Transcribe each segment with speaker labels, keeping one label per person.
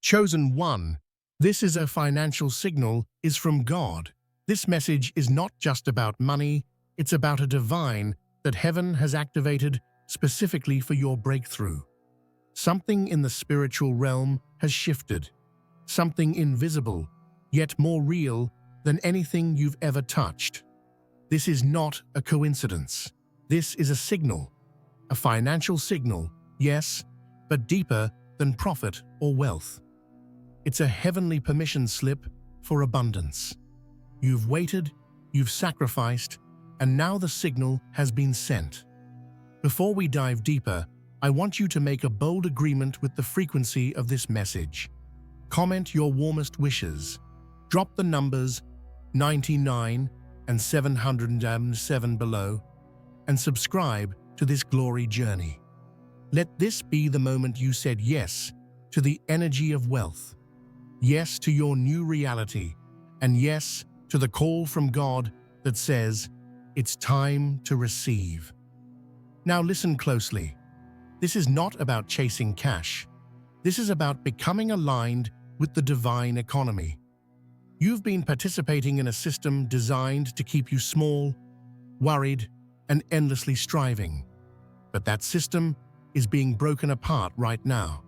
Speaker 1: Chosen one, this is a financial signal, is from God. This message is not just about money, it's about a divine that heaven has activated specifically for your breakthrough. Something in the spiritual realm has shifted. Something invisible, yet more real than anything you've ever touched. This is not a coincidence. This is a signal. A financial signal, yes, but deeper than profit or wealth. It's a heavenly permission slip for abundance. You've waited, you've sacrificed, and now the signal has been sent. Before we dive deeper, I want you to make a bold agreement with the frequency of this message. Comment your warmest wishes. Drop the numbers 99 and 707 below, and subscribe to this glory journey. Let this be the moment you said yes to the energy of wealth, yes to your new reality, and yes to the call from God that says, it's time to receive. Now listen closely. This is not about chasing cash. This is about becoming aligned with the divine economy. You've been participating in a system designed to keep you small, worried, and endlessly striving. But that system is being broken apart right now.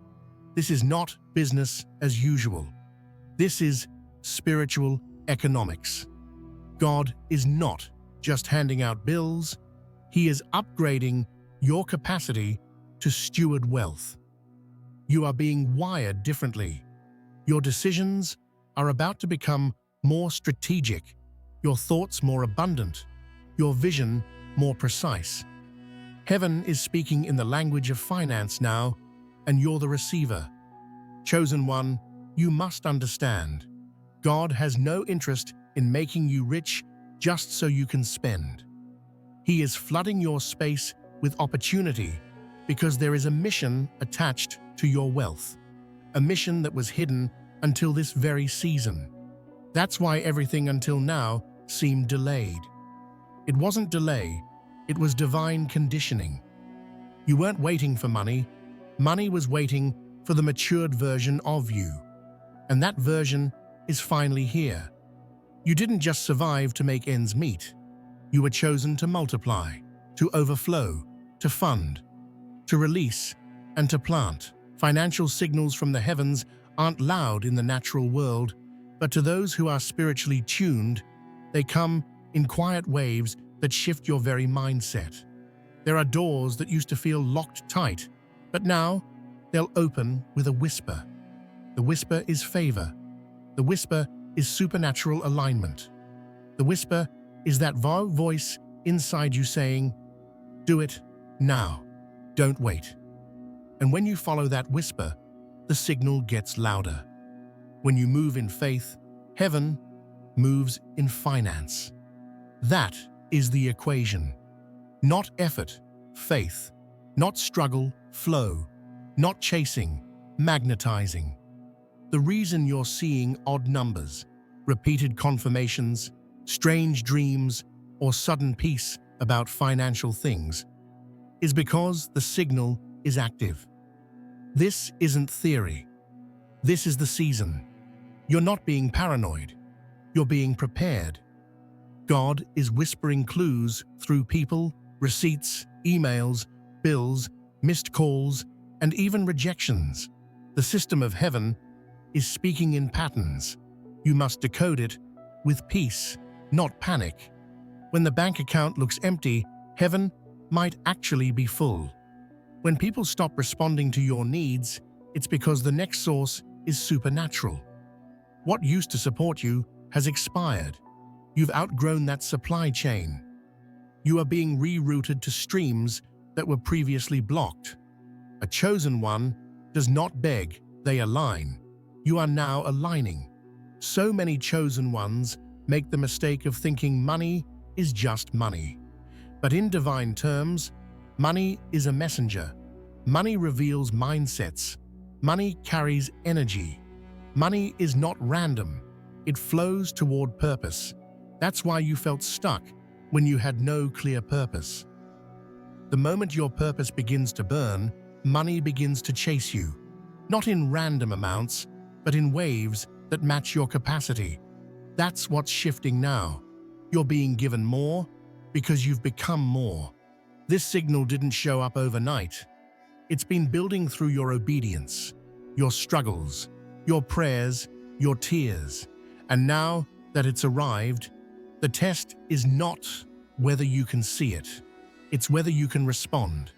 Speaker 1: This is not business as usual. This is spiritual economics. God is not just handing out bills. He is upgrading your capacity to steward wealth. You are being wired differently. Your decisions are about to become more strategic, your thoughts more abundant, your vision more precise. Heaven is speaking in the language of finance now, and you're the receiver. Chosen one, you must understand. God has no interest in making you rich just so you can spend. He is flooding your space with opportunity because there is a mission attached to your wealth, a mission that was hidden until this very season. That's why everything until now seemed delayed. It wasn't delay, it was divine conditioning. You weren't waiting for money, money was waiting for the matured version of you. And that version is finally here. You didn't just survive to make ends meet. You were chosen to multiply, to overflow, to fund, to release, and to plant. Financial signals from the heavens aren't loud in the natural world, but to those who are spiritually tuned, they come in quiet waves that shift your very mindset. There are doors that used to feel locked tight, but now they'll open with a whisper. The whisper is favor. The whisper is supernatural alignment. The whisper is that voice inside you saying, do it now, don't wait. And when you follow that whisper, the signal gets louder. When you move in faith, heaven moves in finance. That is the equation. Not effort, faith. Not struggle, flow. Not chasing, magnetizing. The reason you're seeing odd numbers, repeated confirmations, strange dreams, or sudden peace about financial things is because the signal is active. This isn't theory. This is the season. You're not being paranoid. You're being prepared. God is whispering clues through people, receipts, emails, bills, missed calls, and even rejections. The system of heaven is speaking in patterns. You must decode it with peace, not panic. When the bank account looks empty, heaven might actually be full. When people stop responding to your needs, it's because the next source is supernatural. What used to support you has expired. You've outgrown that supply chain. You are being rerouted to streams that were previously blocked. A chosen one does not beg, they align. You are now aligning. So many chosen ones make the mistake of thinking money is just money. But in divine terms, money is a messenger. Money reveals mindsets. Money carries energy. Money is not random. It flows toward purpose. That's why you felt stuck when you had no clear purpose. The moment your purpose begins to burn, money begins to chase you. Not in random amounts, but in waves that match your capacity. That's what's shifting now. You're being given more because you've become more. This signal didn't show up overnight. It's been building through your obedience, your struggles, your prayers, your tears. And now that it's arrived, the test is not whether you can see it. It's whether you can respond.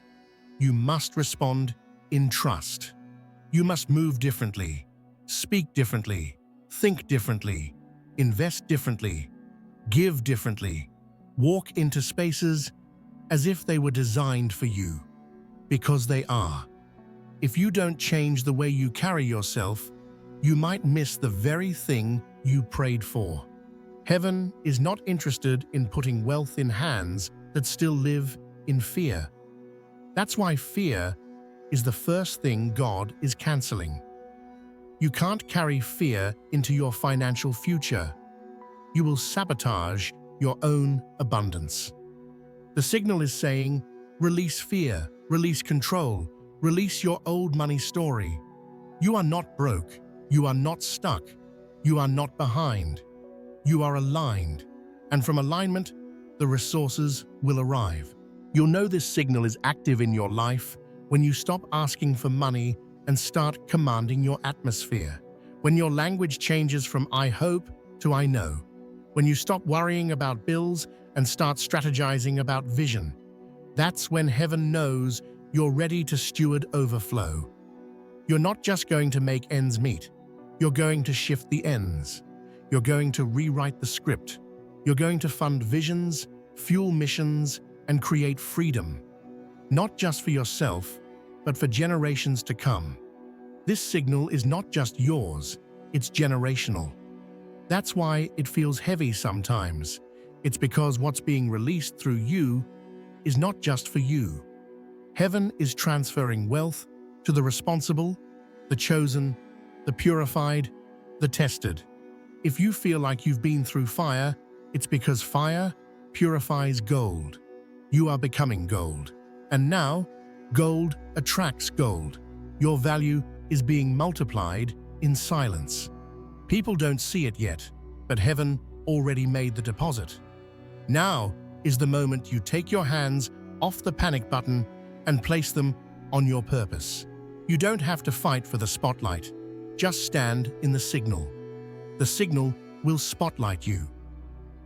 Speaker 1: You must respond in trust. You must move differently, speak differently, think differently, invest differently, give differently, walk into spaces as if they were designed for you, because they are. If you don't change the way you carry yourself, you might miss the very thing you prayed for. Heaven is not interested in putting wealth in hands that still live in fear. That's why fear is the first thing God is canceling. You can't carry fear into your financial future. You will sabotage your own abundance. The signal is saying, release fear, release control, release your old money story. You are not broke. You are not stuck. You are not behind. You are aligned. And from alignment, the resources will arrive. You'll know this signal is active in your life when you stop asking for money and start commanding your atmosphere. When your language changes from I hope to I know. When you stop worrying about bills and start strategizing about vision. That's when heaven knows you're ready to steward overflow. You're not just going to make ends meet. You're going to shift the ends. You're going to rewrite the script. You're going to fund visions, fuel missions, and create freedom. Not just for yourself, but for generations to come. This signal is not just yours, it's generational. That's why it feels heavy sometimes. It's because what's being released through you is not just for you. Heaven is transferring wealth to the responsible, the chosen, the purified, the tested. If you feel like you've been through fire, it's because fire purifies gold. You are becoming gold. And now, gold attracts gold. Your value is being multiplied in silence. People don't see it yet, but heaven already made the deposit. Now is the moment you take your hands off the panic button and place them on your purpose. You don't have to fight for the spotlight. Just stand in the signal. The signal will spotlight you.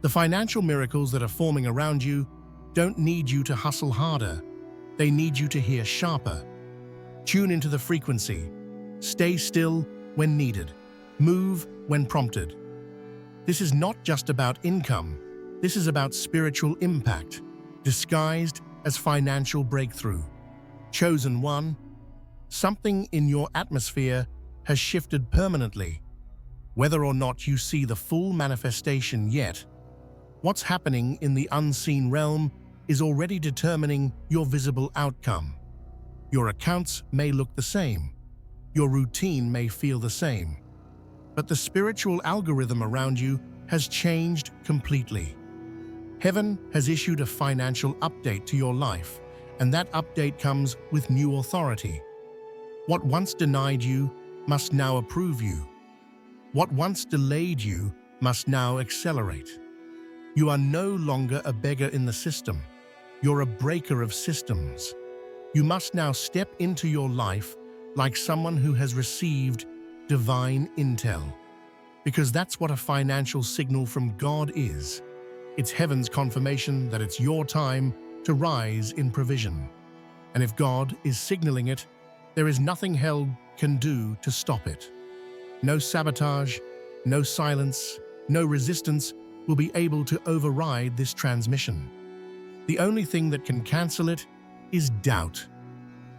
Speaker 1: The financial miracles that are forming around you don't need you to hustle harder. They need you to hear sharper. Tune into the frequency. Stay still when needed. Move when prompted. This is not just about income. This is about spiritual impact, disguised as financial breakthrough. Chosen one, something in your atmosphere has shifted permanently. Whether or not you see the full manifestation yet, what's happening in the unseen realm is already determining your visible outcome. Your accounts may look the same. Your routine may feel the same. But the spiritual algorithm around you has changed completely. Heaven has issued a financial update to your life, and that update comes with new authority. What once denied you must now approve you. What once delayed you must now accelerate. You are no longer a beggar in the system. You're a breaker of systems. You must now step into your life like someone who has received divine intel. Because that's what a financial signal from God is. It's heaven's confirmation that it's your time to rise in provision. And if God is signaling it, there is nothing hell can do to stop it. No sabotage, no silence, no resistance will be able to override this transmission. The only thing that can cancel it is doubt.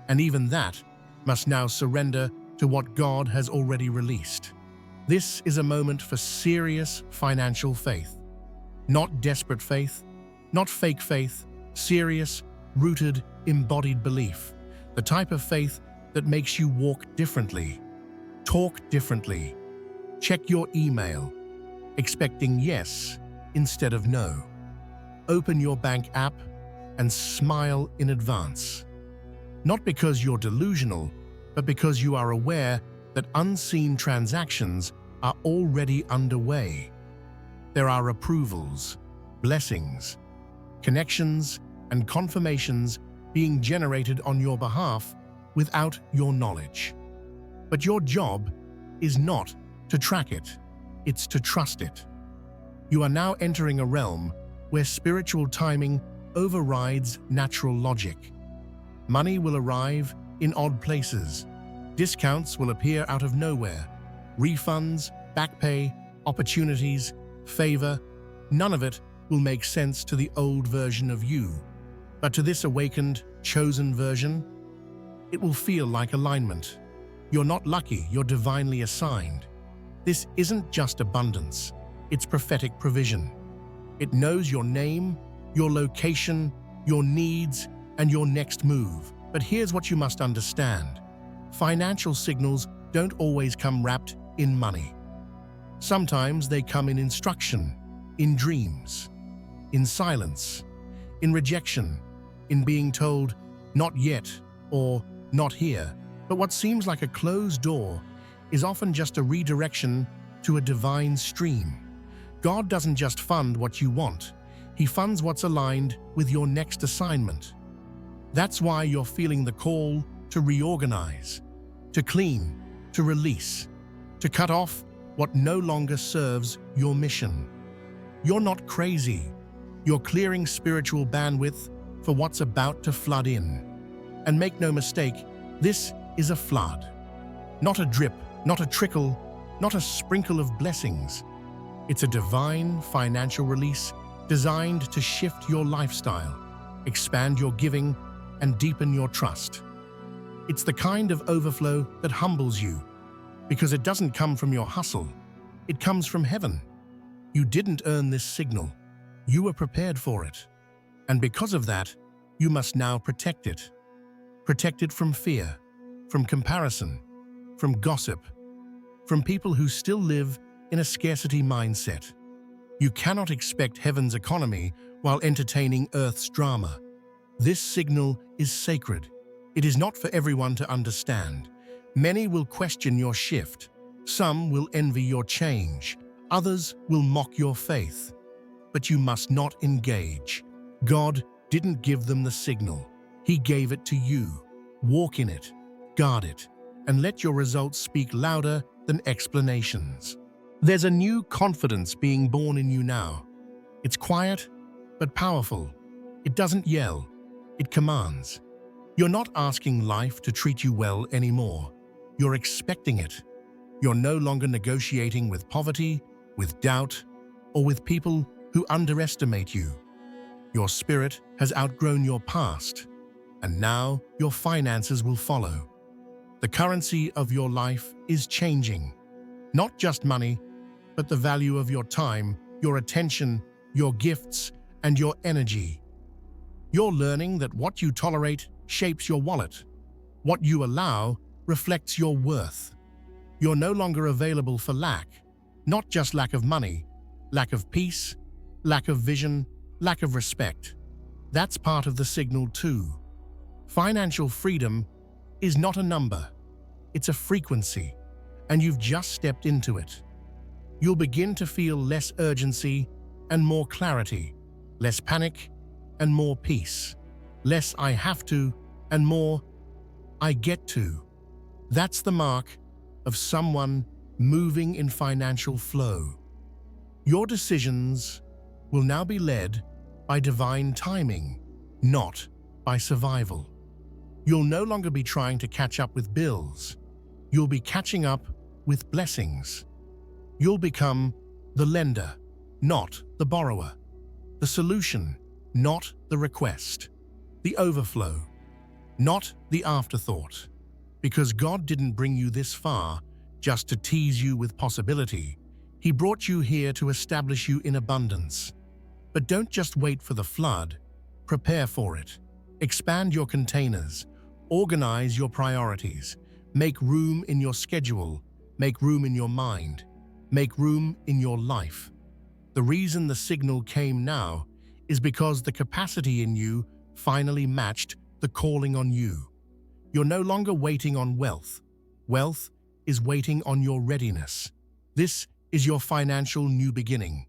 Speaker 1: And even that must now surrender to what God has already released. This is a moment for serious financial faith. Not desperate faith, not fake faith, serious, rooted, embodied belief. The type of faith that makes you walk differently, talk differently, check your email, expecting yes instead of no. Open your bank app and smile in advance. Not because you're delusional, but because you are aware that unseen transactions are already underway. There are approvals, blessings, connections, and confirmations being generated on your behalf without your knowledge. But your job is not to track it, it's to trust it. You are now entering a realm where spiritual timing overrides natural logic. Money will arrive in odd places. Discounts will appear out of nowhere. Refunds, back pay, opportunities, favor, none of it will make sense to the old version of you. But to this awakened, chosen version, it will feel like alignment. You're not lucky, you're divinely assigned. This isn't just abundance, it's prophetic provision. It knows your name, your location, your needs, and your next move. But here's what you must understand. Financial signals don't always come wrapped in money. Sometimes they come in instruction, in dreams, in silence, in rejection, in being told, "Not yet," or "not here." But what seems like a closed door is often just a redirection to a divine stream. God doesn't just fund what you want, He funds what's aligned with your next assignment. That's why you're feeling the call to reorganize, to clean, to release, to cut off what no longer serves your mission. You're not crazy. You're clearing spiritual bandwidth for what's about to flood in. And make no mistake, this is a flood. Not a drip, not a trickle, not a sprinkle of blessings. It's a divine financial release designed to shift your lifestyle, expand your giving, and deepen your trust. It's the kind of overflow that humbles you, because it doesn't come from your hustle. It comes from heaven. You didn't earn this signal. You were prepared for it. And because of that, you must now protect it. Protect it from fear, from comparison, from gossip, from people who still live in a scarcity mindset. You cannot expect heaven's economy while entertaining earth's drama. This signal is sacred. It is not for everyone to understand. Many will question your shift. Some will envy your change. Others will mock your faith. But you must not engage. God didn't give them the signal. He gave it to you. Walk in it, guard it, and let your results speak louder than explanations. There's a new confidence being born in you now. It's quiet, but powerful. It doesn't yell, it commands. You're not asking life to treat you well anymore. You're expecting it. You're no longer negotiating with poverty, with doubt, or with people who underestimate you. Your spirit has outgrown your past, and now your finances will follow. The currency of your life is changing. Not just money, but the value of your time, your attention, your gifts, and your energy. You're learning that what you tolerate shapes your wallet. What you allow reflects your worth. You're no longer available for lack, not just lack of money, lack of peace, lack of vision, lack of respect. That's part of the signal too. Financial freedom is not a number, it's a frequency, and you've just stepped into it. You'll begin to feel less urgency and more clarity, less panic and more peace, less "I have to" and more "I get to." That's the mark of someone moving in financial flow. Your decisions will now be led by divine timing, not by survival. You'll no longer be trying to catch up with bills. You'll be catching up with blessings. You'll become the lender, not the borrower. The solution, not the request. The overflow, not the afterthought. Because God didn't bring you this far just to tease you with possibility. He brought you here to establish you in abundance. But don't just wait for the flood. Prepare for it. Expand your containers. Organize your priorities. Make room in your schedule. Make room in your mind. Make room in your life. The reason the signal came now is because the capacity in you finally matched the calling on you. You're no longer waiting on wealth. Wealth is waiting on your readiness. This is your financial new beginning.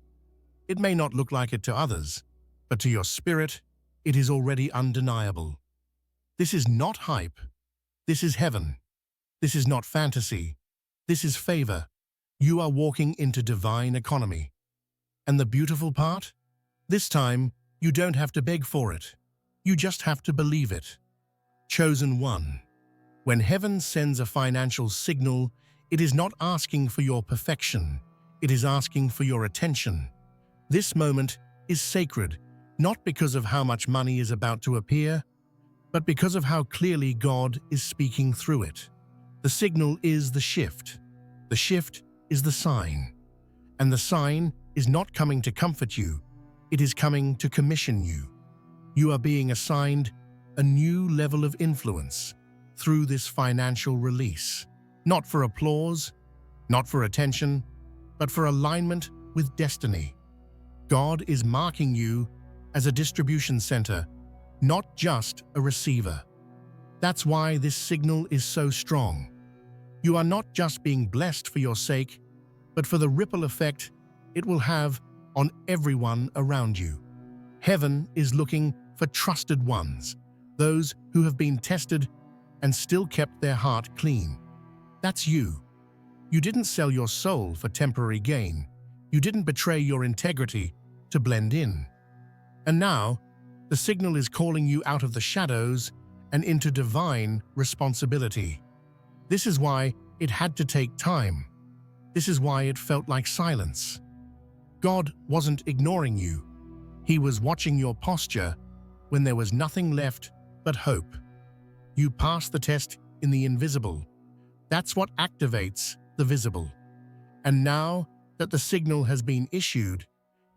Speaker 1: It may not look like it to others, but to your spirit, it is already undeniable. This is not hype. This is heaven. This is not fantasy. This is favor. You are walking into divine economy. And the beautiful part? This time, you don't have to beg for it. You just have to believe it. Chosen one. When heaven sends a financial signal, it is not asking for your perfection. It is asking for your attention. This moment is sacred, not because of how much money is about to appear, but because of how clearly God is speaking through it. The signal is the shift. The shift is the sign. And the sign is not coming to comfort you. It is coming to commission you. You are being assigned a new level of influence through this financial release. Not for applause, not for attention, but for alignment with destiny. God is marking you as a distribution center, not just a receiver. That's why this signal is so strong. You are not just being blessed for your sake, but for the ripple effect it will have on everyone around you. Heaven is looking for trusted ones, those who have been tested and still kept their heart clean. That's you. You didn't sell your soul for temporary gain. You didn't betray your integrity to blend in. And now, the signal is calling you out of the shadows and into divine responsibility. This is why it had to take time. This is why it felt like silence. God wasn't ignoring you. He was watching your posture when there was nothing left but hope. You passed the test in the invisible. That's what activates the visible. And now that the signal has been issued,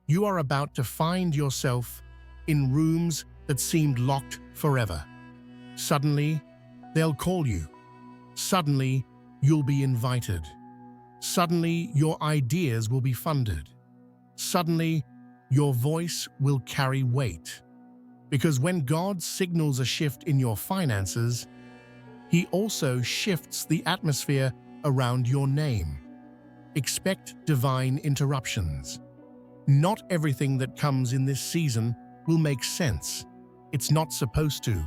Speaker 1: you are about to find yourself in rooms that seemed locked forever. Suddenly, they'll call you. Suddenly, you'll be invited. Suddenly, your ideas will be funded. Suddenly, your voice will carry weight. Because when God signals a shift in your finances, He also shifts the atmosphere around your name. Expect divine interruptions. Not everything that comes in this season will make sense. It's not supposed to.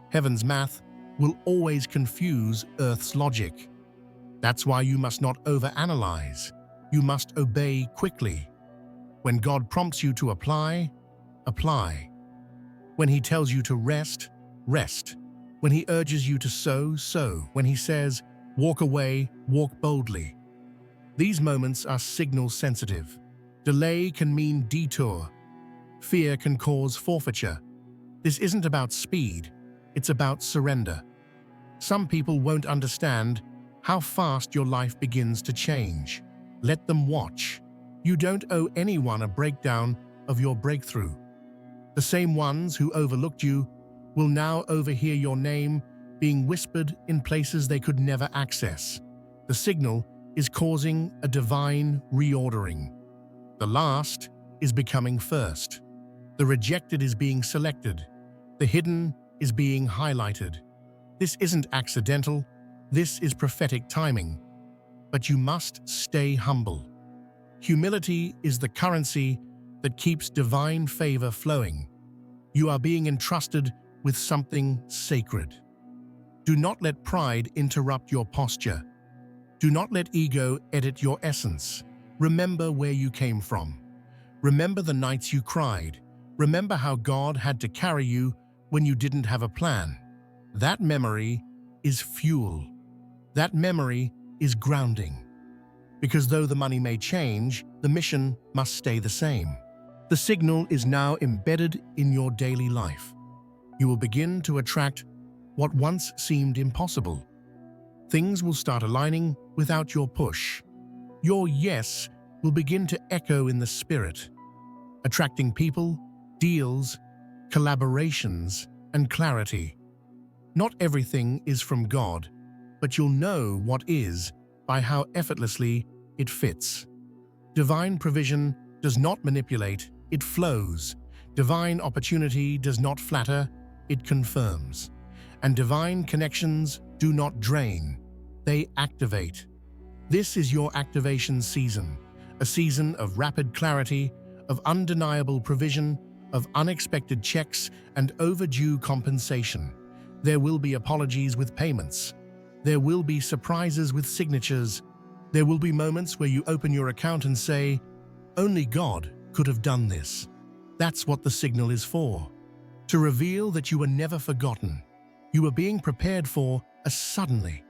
Speaker 1: Heaven's math will always confuse Earth's logic. That's why you must not overanalyze. You must obey quickly. When God prompts you to apply, apply. When He tells you to rest, rest. When He urges you to sow, sow. When He says, walk away, walk boldly. These moments are signal sensitive. Delay can mean detour. Fear can cause forfeiture. This isn't about speed, it's about surrender. Some people won't understand how fast your life begins to change. Let them watch. You don't owe anyone a breakdown of your breakthrough. The same ones who overlooked you will now overhear your name being whispered in places they could never access. The signal is causing a divine reordering. The last is becoming first. The rejected is being selected. The hidden is being highlighted. This isn't accidental. This is prophetic timing. But you must stay humble. Humility is the currency that keeps divine favor flowing. You are being entrusted with something sacred. Do not let pride interrupt your posture. Do not let ego edit your essence. Remember where you came from. Remember the nights you cried. Remember how God had to carry you when you didn't have a plan. That memory is fuel. That memory is grounding. Because though the money may change, the mission must stay the same. The signal is now embedded in your daily life. You will begin to attract what once seemed impossible. Things will start aligning without your push. Your yes will begin to echo in the spirit, attracting people, deals, collaborations, and clarity. Not everything is from God, but you'll know what is by how effortlessly it fits. Divine provision does not manipulate, it flows. Divine opportunity does not flatter, it confirms. And divine connections do not drain, they activate. This is your activation season, a season of rapid clarity, of undeniable provision, of unexpected checks and overdue compensation. There will be apologies with payments. There will be surprises with signatures. There will be moments where you open your account and say, "Only God could have done this." That's what the signal is for. To reveal that you were never forgotten. You are being prepared for a suddenly.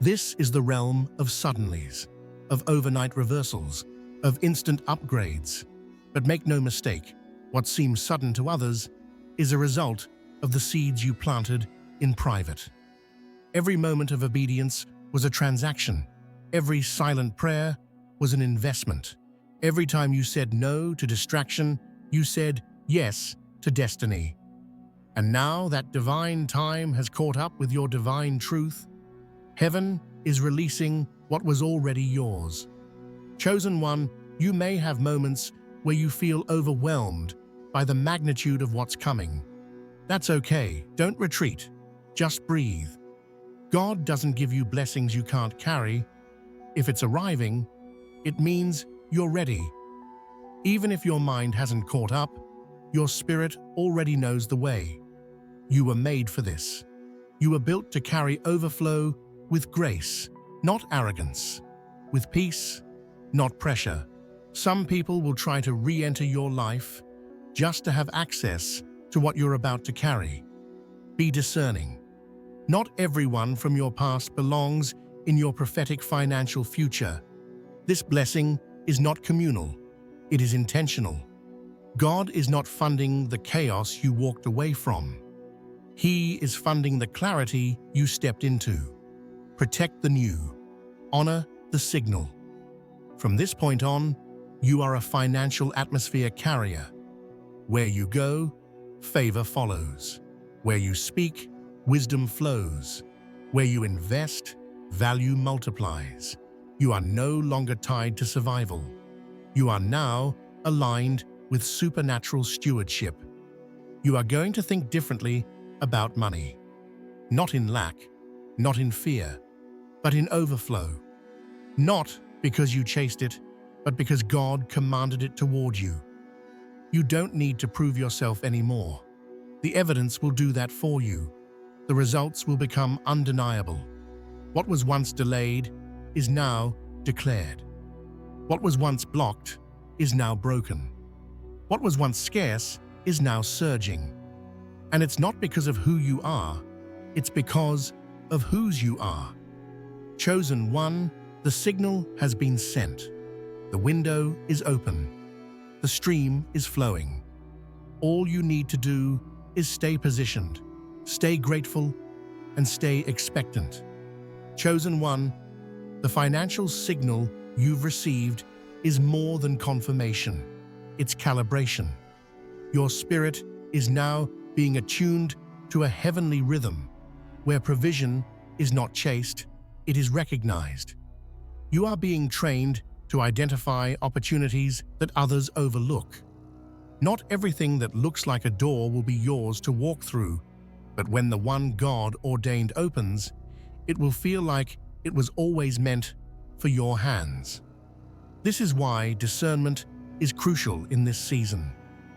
Speaker 1: This is the realm of suddenlies, of overnight reversals, of instant upgrades. But make no mistake, what seems sudden to others is a result of the seeds you planted in private. Every moment of obedience was a transaction. Every silent prayer was an investment. Every time you said no to distraction, you said yes to destiny. And now that divine time has caught up with your divine truth, heaven is releasing what was already yours. Chosen one, you may have moments where you feel overwhelmed by the magnitude of what's coming. That's okay, don't retreat, just breathe. God doesn't give you blessings you can't carry. If it's arriving, it means you're ready. Even if your mind hasn't caught up, your spirit already knows the way. You were made for this. You were built to carry overflow with grace, not arrogance, with peace, not pressure. Some people will try to re-enter your life just to have access to what you're about to carry. Be discerning. Not everyone from your past belongs in your prophetic financial future. This blessing is not communal. It is intentional. God is not funding the chaos you walked away from. He is funding the clarity you stepped into. Protect the new. Honor the signal. From this point on, you are a financial atmosphere carrier. Where you go, favor follows. Where you speak, wisdom flows. Where you invest, value multiplies. You are no longer tied to survival. You are now aligned with supernatural stewardship. You are going to think differently about money. Not in lack, not in fear, but in overflow. Not because you chased it, but because God commanded it toward you. You don't need to prove yourself anymore. The evidence will do that for you. The results will become undeniable. What was once delayed is now declared. What was once blocked is now broken. What was once scarce is now surging. And it's not because of who you are, it's because of whose you are. Chosen one, the signal has been sent. The window is open. The stream is flowing. All you need to do is stay positioned, stay grateful, and stay expectant. Chosen one, the financial signal you've received is more than confirmation. It's calibration. Your spirit is now being attuned to a heavenly rhythm, where provision is not chased, it is recognized. You are being trained to identify opportunities that others overlook. Not everything that looks like a door will be yours to walk through, but when the one God ordained opens, it will feel like it was always meant for your hands. This is why discernment is crucial in this season.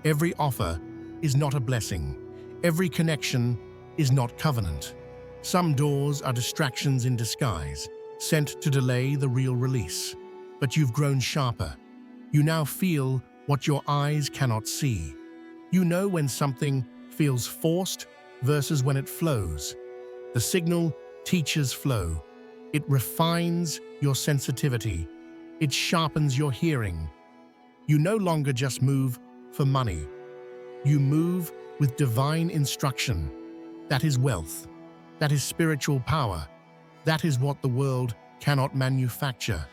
Speaker 1: Every offer is not a blessing. Every connection is not covenant. Some doors are distractions in disguise, sent to delay the real release. But you've grown sharper. You now feel what your eyes cannot see. You know when something feels forced versus when it flows. The signal teaches flow. It refines your sensitivity. It sharpens your hearing. You no longer just move for money. You move with divine instruction. That is wealth. That is spiritual power. That is what the world cannot manufacture.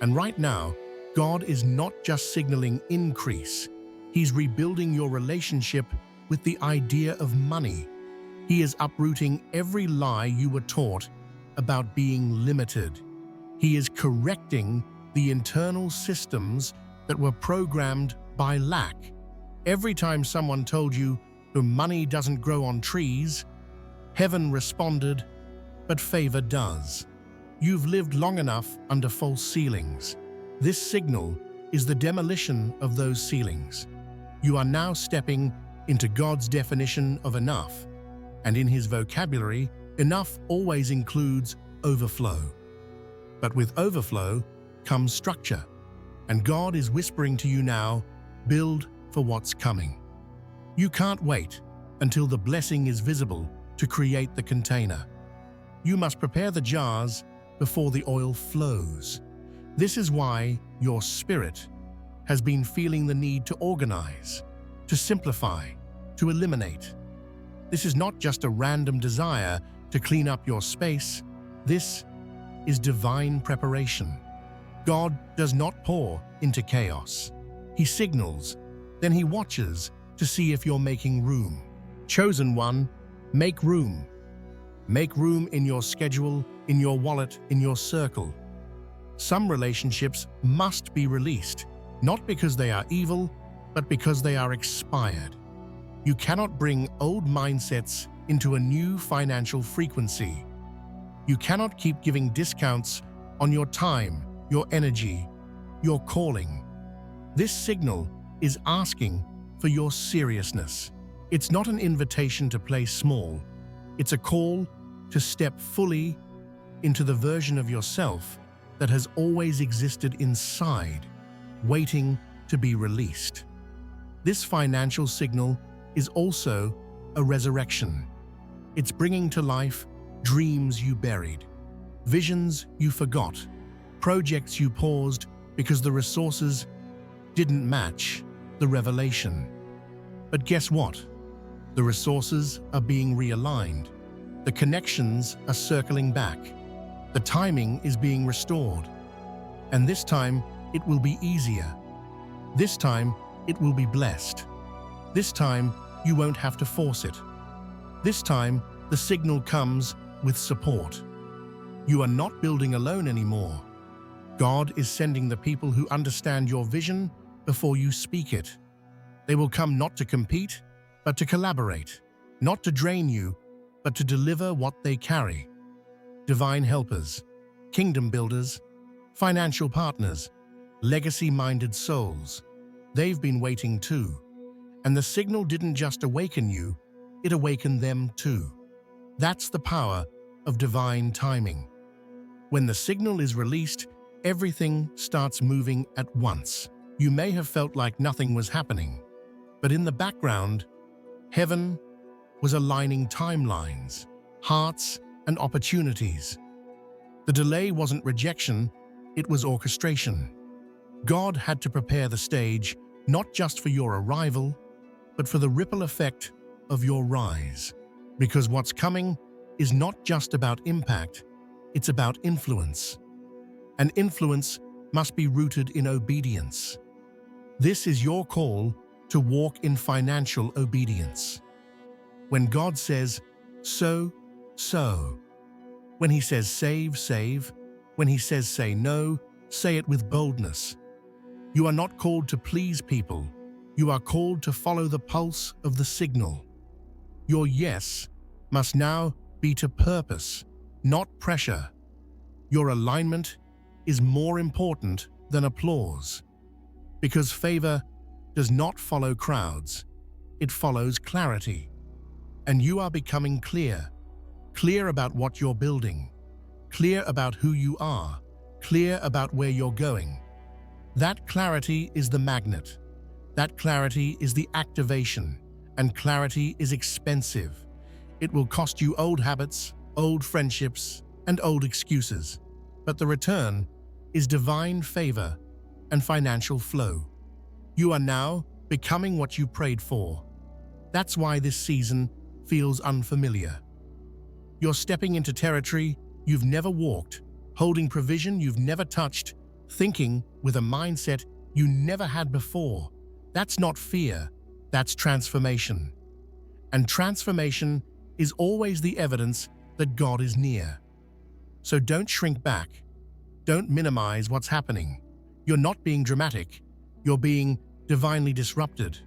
Speaker 1: And right now, God is not just signaling increase. He's rebuilding your relationship with the idea of money. He is uprooting every lie you were taught about being limited. He is correcting the internal systems that were programmed by lack. Every time someone told you the money doesn't grow on trees, heaven responded, but favor does. You've lived long enough under false ceilings. This signal is the demolition of those ceilings. You are now stepping into God's definition of enough, and in His vocabulary, enough always includes overflow. But with overflow comes structure, and God is whispering to you now, build for what's coming. You can't wait until the blessing is visible to create the container. You must prepare the jars before the oil flows. This is why your spirit has been feeling the need to organize, to simplify, to eliminate. This is not just a random desire to clean up your space. This is divine preparation. God does not pour into chaos. He signals, then He watches to see if you're making room. Chosen one, make room. Make room in your schedule, in your wallet, in your circle. Some relationships must be released, not because they are evil, but because they are expired. You cannot bring old mindsets into a new financial frequency. You cannot keep giving discounts on your time, your energy, your calling. This signal is asking for your seriousness. It's not an invitation to play small. It's a call to step fully into the version of yourself that has always existed inside, waiting to be released. This financial signal is also a resurrection. It's bringing to life dreams you buried, visions you forgot, projects you paused because the resources didn't match the revelation. But guess what? The resources are being realigned. The connections are circling back. The timing is being restored. And this time, it will be easier. This time, it will be blessed. This time, you won't have to force it. This time, the signal comes with support. You are not building alone anymore. God is sending the people who understand your vision before you speak it. They will come not to compete, but to collaborate, not to drain you, but to deliver what they carry. Divine helpers, kingdom builders, financial partners, legacy-minded souls. They've been waiting too. And the signal didn't just awaken you, it awakened them too. That's the power of divine timing. When the signal is released, everything starts moving at once. You may have felt like nothing was happening, but in the background, heaven was aligning timelines, hearts, and opportunities. The delay wasn't rejection, it was orchestration. God had to prepare the stage, not just for your arrival, but for the ripple effect of your rise. Because what's coming is not just about impact, it's about influence. And influence must be rooted in obedience. This is your call to walk in financial obedience. When God says, sow, sow. When He says save, save. When He says say no, say it with boldness. You are not called to please people. You are called to follow the pulse of the signal. Your yes must now be to purpose, not pressure. Your alignment is more important than applause. Because favor does not follow crowds, it follows clarity. And you are becoming clear about what you're building, clear about who you are, clear about where you're going. That clarity is the magnet. That clarity is the activation, and clarity is expensive. It will cost you old habits, old friendships, and old excuses. But the return is divine favor and financial flow. You are now becoming what you prayed for. That's why this season feels unfamiliar. You're stepping into territory you've never walked, holding provision you've never touched, thinking with a mindset you never had before. That's not fear, that's transformation. And transformation is always the evidence that God is near. So don't shrink back. Don't minimize what's happening. You're not being dramatic. You're being divinely disrupted.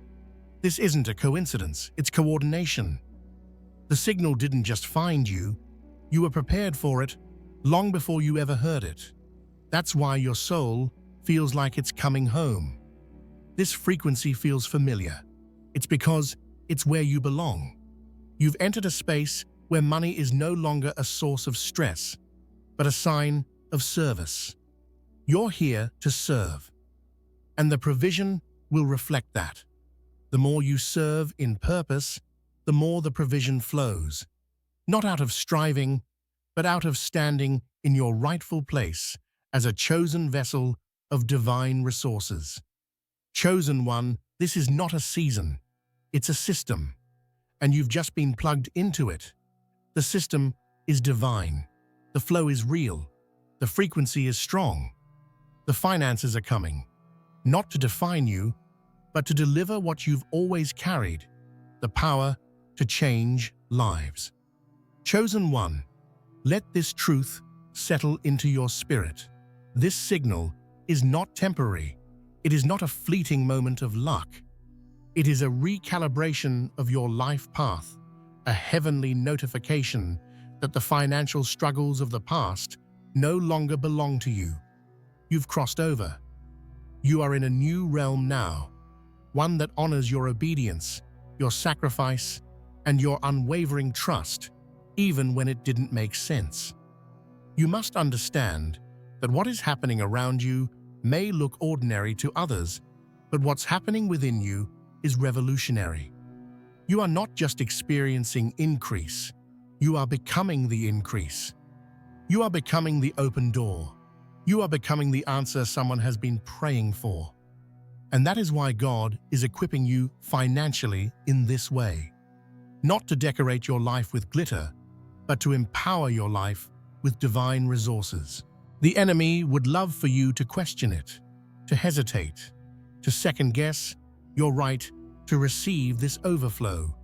Speaker 1: This isn't a coincidence, it's coordination. The signal didn't just find you. You were prepared for it long before you ever heard it. That's why your soul feels like it's coming home. This frequency feels familiar. It's because it's where you belong. You've entered a space where money is no longer a source of stress, but a sign of service. You're here to serve, and the provision will reflect that. The more you serve in purpose, the more the provision flows, not out of striving, but out of standing in your rightful place as a chosen vessel of divine resources. Chosen one, this is not a season, it's a system, and you've just been plugged into it. The system is divine, the flow is real, the frequency is strong. The finances are coming, not to define you, but to deliver what you've always carried, the power to change lives. Chosen one, let this truth settle into your spirit. This signal is not temporary. It is not a fleeting moment of luck. It is a recalibration of your life path, a heavenly notification that the financial struggles of the past no longer belong to you. You've crossed over. You are in a new realm now, one that honors your obedience, your sacrifice, and your unwavering trust, even when it didn't make sense. You must understand that what is happening around you may look ordinary to others, but what's happening within you is revolutionary. You are not just experiencing increase, you are becoming the increase. You are becoming the open door. You are becoming the answer someone has been praying for. And that is why God is equipping you financially in this way. Not to decorate your life with glitter, but to empower your life with divine resources. The enemy would love for you to question it, to hesitate, to second-guess your right to receive this overflow.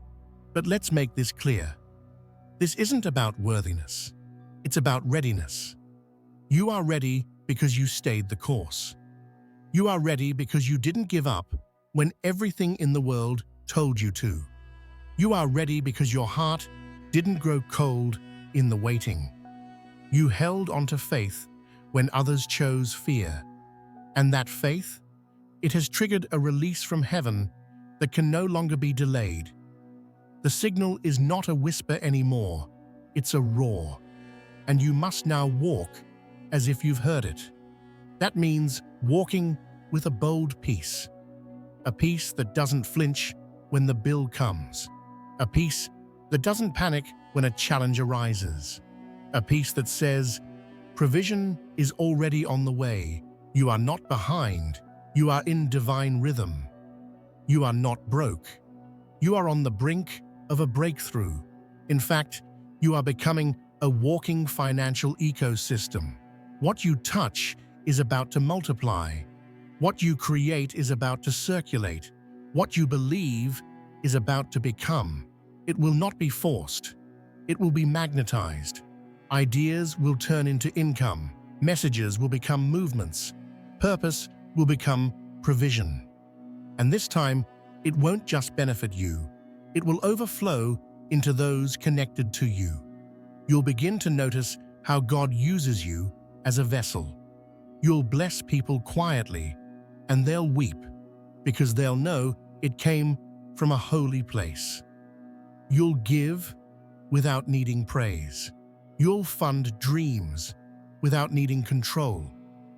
Speaker 1: But let's make this clear. This isn't about worthiness. It's about readiness. You are ready because you stayed the course. You are ready because you didn't give up when everything in the world told you to. You are ready because your heart didn't grow cold in the waiting. You held onto faith when others chose fear. And that faith, it has triggered a release from heaven that can no longer be delayed. The signal is not a whisper anymore, it's a roar. And you must now walk as if you've heard it. That means walking with a bold peace. A peace that doesn't flinch when the bill comes. A peace that doesn't panic when a challenge arises. A peace that says, provision is already on the way. You are not behind. You are in divine rhythm. You are not broke. You are on the brink of a breakthrough. In fact, you are becoming a walking financial ecosystem. What you touch is about to multiply. What you create is about to circulate. What you believe is about to become. It will not be forced. It will be magnetized. Ideas will turn into income. Messages will become movements. Purpose will become provision. And this time, it won't just benefit you. It will overflow into those connected to you. You'll begin to notice how God uses you as a vessel. You'll bless people quietly, and they'll weep because they'll know it came from a holy place. You'll give without needing praise. You'll fund dreams without needing control.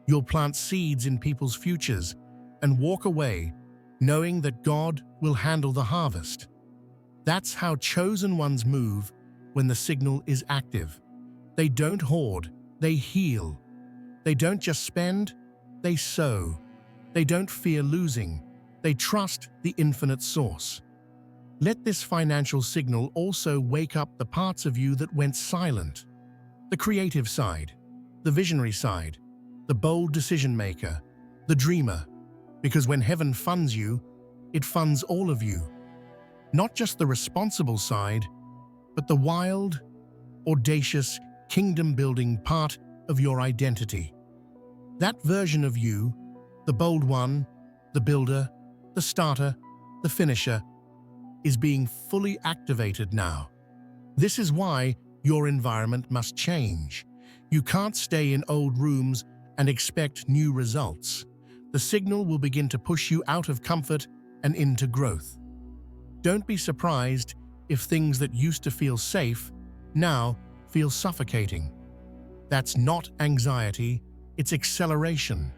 Speaker 1: You'll plant seeds in people's futures and walk away knowing that God will handle the harvest. That's how chosen ones move when the signal is active. They don't hoard, they heal. They don't just spend, they sow. They don't fear losing, they trust the infinite source. Let this financial signal also wake up the parts of you that went silent. The creative side, the visionary side, the bold decision maker, the dreamer. Because when heaven funds you, it funds all of you. Not just the responsible side, but the wild, audacious, kingdom-building part of your identity. That version of you, the bold one, the builder, the starter, the finisher, is being fully activated now. This is why your environment must change. You can't stay in old rooms and expect new results. The signal will begin to push you out of comfort and into growth. Don't be surprised if things that used to feel safe now feel suffocating. That's not anxiety, it's acceleration.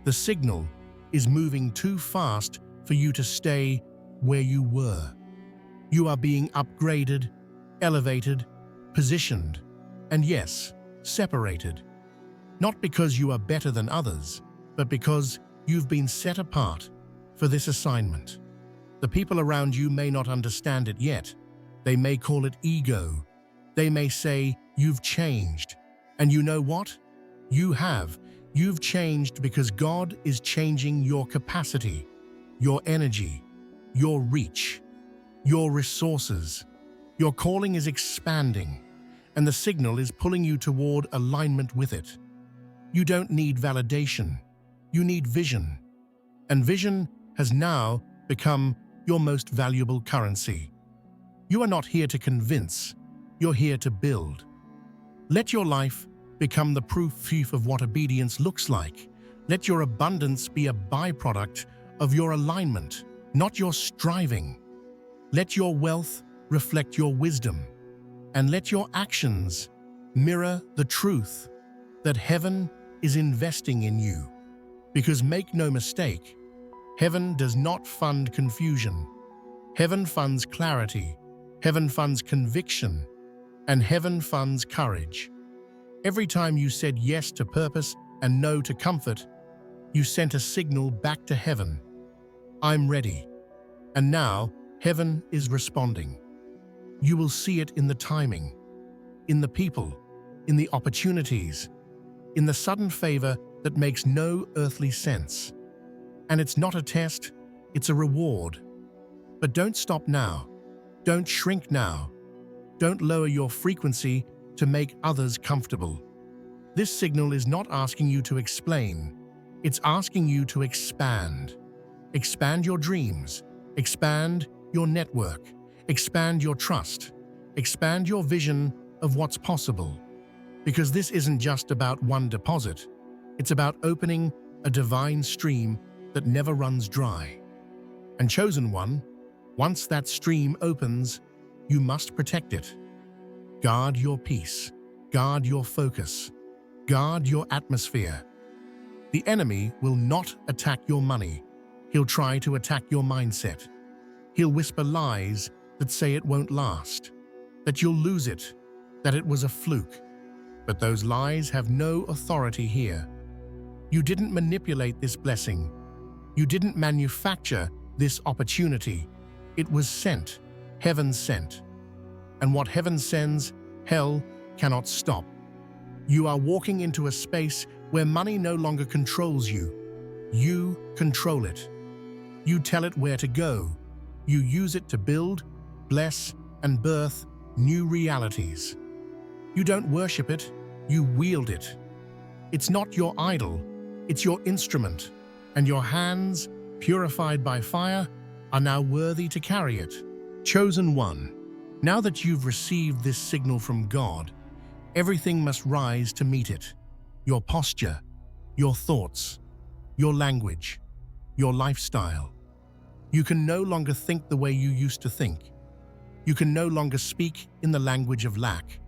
Speaker 1: The signal is moving too fast for you to stay where you were. You are being upgraded, elevated, positioned, and yes, separated. Not because you are better than others, but because you've been set apart for this assignment. The people around you may not understand it yet. They may call it ego. They may say, "You've changed." And you know what? You have. You've changed because God is changing your capacity, your energy, your reach, your resources. Your calling is expanding, and the signal is pulling you toward alignment with it. You don't need validation. You need vision. And vision has now become your most valuable currency. You are not here to convince. You're here to build. Let your life become the proof of what obedience looks like. Let your abundance be a byproduct of your alignment, not your striving. Let your wealth reflect your wisdom, and let your actions mirror the truth that heaven is investing in you. Because make no mistake, heaven does not fund confusion. Heaven funds clarity, heaven funds conviction, and heaven funds courage. Every time you said yes to purpose and no to comfort, you sent a signal back to heaven. I'm ready. And now, heaven is responding. You will see it in the timing, in the people, in the opportunities, in the sudden favor that makes no earthly sense. And it's not a test, it's a reward. But don't stop now. Don't shrink now. Don't lower your frequency to make others comfortable. This signal is not asking you to explain. It's asking you to expand. Expand your dreams. Expand your network. Expand your trust. Expand your vision of what's possible. Because this isn't just about one deposit. It's about opening a divine stream that never runs dry. And chosen one, once that stream opens, you must protect it. Guard your peace. Guard your focus. Guard your atmosphere. The enemy will not attack your money. He'll try to attack your mindset. He'll whisper lies that say it won't last, that you'll lose it, that it was a fluke. But those lies have no authority here. You didn't manipulate this blessing. You didn't manufacture this opportunity. It was sent. Heaven sent. And what heaven sends, hell cannot stop. You are walking into a space where money no longer controls you. You control it. You tell it where to go. You use it to build, bless, and birth new realities. You don't worship it, you wield it. It's not your idol, it's your instrument, and your hands, purified by fire, are now worthy to carry it. Chosen one, now that you've received this signal from God, everything must rise to meet it. Your posture, your thoughts, your language, your lifestyle. You can no longer think the way you used to think. You can no longer speak in the language of lack.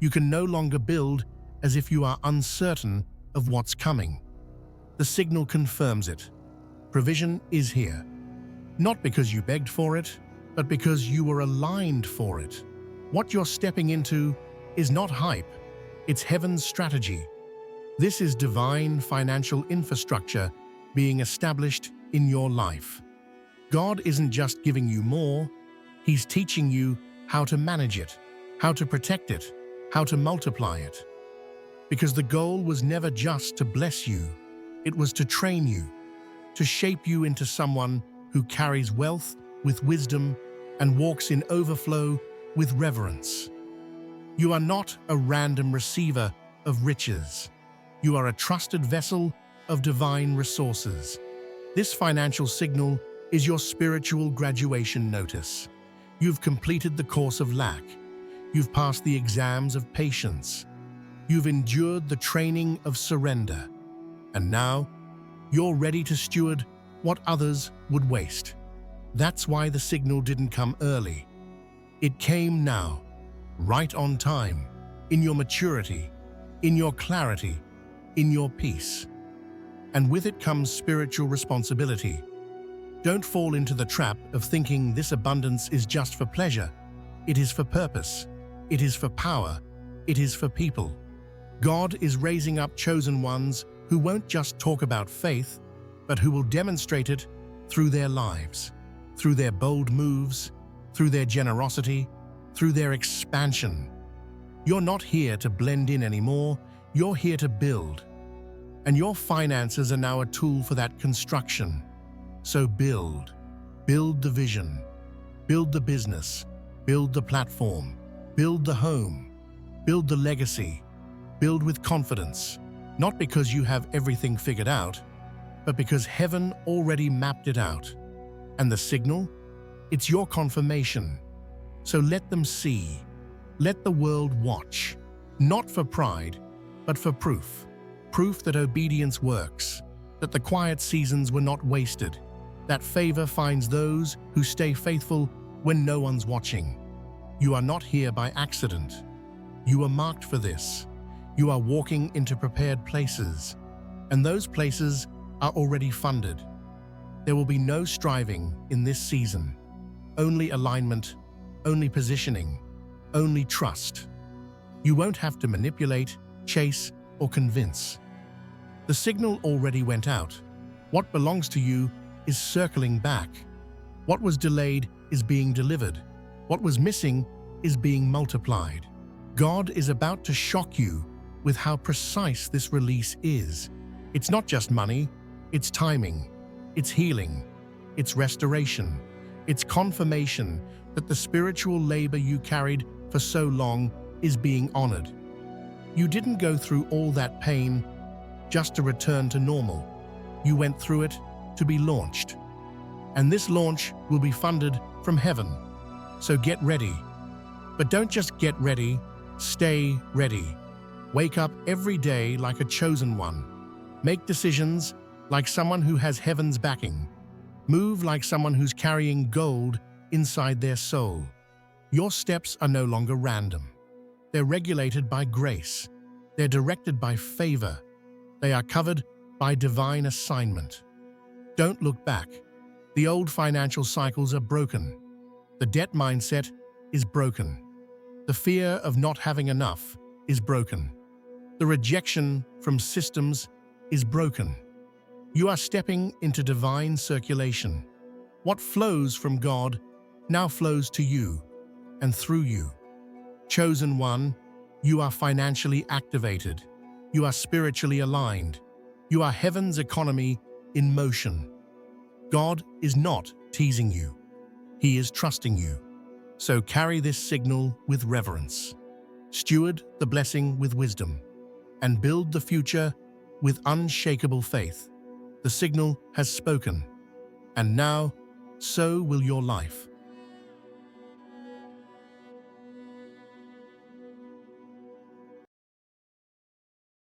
Speaker 1: You can no longer build as if you are uncertain of what's coming. The signal confirms it. Provision is here. Not because you begged for it, but because you were aligned for it. What you're stepping into is not hype, it's heaven's strategy. This is divine financial infrastructure being established in your life. God isn't just giving you more, He's teaching you how to manage it, how to protect it, how to multiply it. Because the goal was never just to bless you, it was to train you, to shape you into someone who carries wealth with wisdom and walks in overflow with reverence. You are not a random receiver of riches. You are a trusted vessel of divine resources. This financial signal is your spiritual graduation notice. You've completed the course of lack. You've passed the exams of patience. You've endured the training of surrender. And now, you're ready to steward what others would waste. That's why the signal didn't come early. It came now, right on time, in your maturity, in your clarity, in your peace. And with it comes spiritual responsibility. Don't fall into the trap of thinking this abundance is just for pleasure. It is for purpose. It is for power. It is for people. God is raising up chosen ones who won't just talk about faith, but who will demonstrate it through their lives, through their bold moves, through their generosity, through their expansion. You're not here to blend in anymore. You're here to build. And your finances are now a tool for that construction. So build. Build the vision. Build the business. Build the platform. Build the home. Build the legacy. Build with confidence. Not because you have everything figured out, but because heaven already mapped it out. And the signal? It's your confirmation. So let them see. Let the world watch. Not for pride, but for proof. Proof that obedience works, that the quiet seasons were not wasted, that favor finds those who stay faithful when no one's watching. You are not here by accident. You are marked for this. You are walking into prepared places, and those places are already funded. There will be no striving in this season, only alignment, only positioning, only trust. You won't have to manipulate, chase, or convince. The signal already went out. What belongs to you is circling back. What was delayed is being delivered. What was missing is being multiplied. God is about to shock you with how precise this release is. It's not just money, it's timing, it's healing, it's restoration, it's confirmation that the spiritual labor you carried for so long is being honored. You didn't go through all that pain just to return to normal. You went through it to be launched. And this launch will be funded from heaven. So get ready. But don't just get ready, stay ready. Wake up every day like a chosen one. Make decisions like someone who has heaven's backing. Move like someone who's carrying gold inside their soul. Your steps are no longer random. They're regulated by grace. They're directed by favor. They are covered by divine assignment. Don't look back. The old financial cycles are broken. The debt mindset is broken. The fear of not having enough is broken. The rejection from systems is broken. You are stepping into divine circulation. What flows from God now flows to you and through you. Chosen one, you are financially activated. You are spiritually aligned. You are heaven's economy in motion. God is not teasing you. He is trusting you. So carry this signal with reverence. Steward the blessing with wisdom, and build the future with unshakable faith. The signal has spoken, and now, so will your life.